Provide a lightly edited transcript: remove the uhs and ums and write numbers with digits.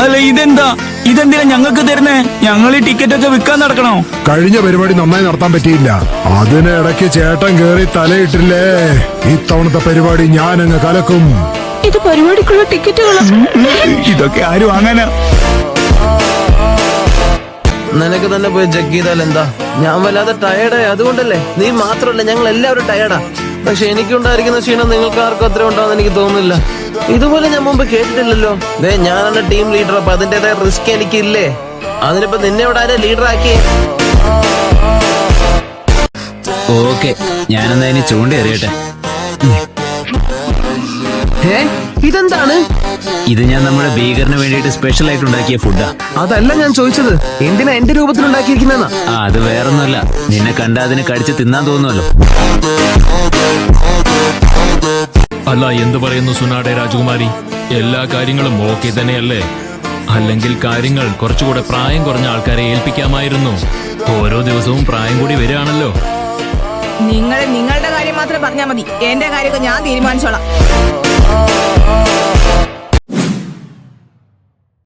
അല്ല ഇതെന്തിനാ ഞങ്ങൾക്ക് തരുന്നേ? ഞങ്ങൾ ഈ ടിക്കറ്റ് ഒക്കെ വിൽക്കാൻ നടക്കണോ? കഴിഞ്ഞ പരിപാടി നന്നായി നടത്താൻ പറ്റിയില്ല. അതിനിടയ്ക്ക് ചേട്ടൻ കേറി തലയിട്ടില്ലേ. ഇത്തവണത്തെ പരിപാടി ഞാൻ അങ്ങ് കലക്കും. ഇത് പരിപാടിക്കുള്ള ടിക്കറ്റുകളാ. ഇതൊക്കെ ആര് വാങ്ങാനാ? നിനക്ക് തന്നെ പോയി ചെക്ക് ചെയ്താൽ എന്താ? ഞാൻ വല്ലാതെ ടയർഡായി, അതുകൊണ്ടല്ലേ. നീ മാത്രമല്ല, ഞങ്ങൾ എല്ലാവരും ടയർഡാ. പക്ഷെ എനിക്കുണ്ടായിരിക്കുന്ന ക്ഷീണം നിങ്ങൾക്ക് ആർക്കും അത്ര ഉണ്ടാവുന്ന എനിക്ക് തോന്നുന്നില്ല. ഇതുപോലെ ഞാൻ മുമ്പ് കേട്ടിട്ടില്ലല്ലോ. ഞാനാണ് ടീം ലീഡർ, അപ്പൊ അതിന്റേതായ റിസ്ക് എനിക്കില്ലേ? അതിനിപ്പോ നിന്നെ ഇവിടെ ആരെ ലീഡർ ആക്കി? ഓക്കെ, ഞാനെന്നാ ഇനി ചൂണ്ടി എറിയട്ടെ. ഇതെന്താണ്? ഇത് ഞാൻ നമ്മുടെ ഭീകരന് വേണ്ടിയിട്ട് സ്പെഷ്യൽ ആയിട്ട് ഉണ്ടാക്കിയ ഫുഡാ. അതല്ല ഞാൻ ചോദിച്ചത്, എന്തിനാ എന്റെ രൂപത്തിൽ ഉണ്ടാക്കിയിരിക്കുന്ന? അത് വേറൊന്നുമല്ല, നിന്നെ കണ്ട അതിന് കടിച്ച് തിന്നാൻ തോന്നുമല്ലോ. അല്ല, എന്തു പറയുന്നു സുനാടെ രാജകുമാരി? എല്ലാ കാര്യങ്ങളും ഓക്കെ തന്നെയല്ലേ? അല്ലെങ്കിൽ കാര്യങ്ങൾ കുറച്ചുകൂടെ പ്രായം കുറഞ്ഞ ആൾക്കാരെ ഏൽപ്പിക്കാമായിരുന്നു. ഓരോ ദിവസവും പ്രായം കൂടി വരികയാണല്ലോ. നിങ്ങളുടെ കാര്യം മാത്രം പറഞ്ഞാൽ മതി. എന്റെ കാര്യമൊക്കെ ഞാൻ തീരുമാനിച്ചോളാം.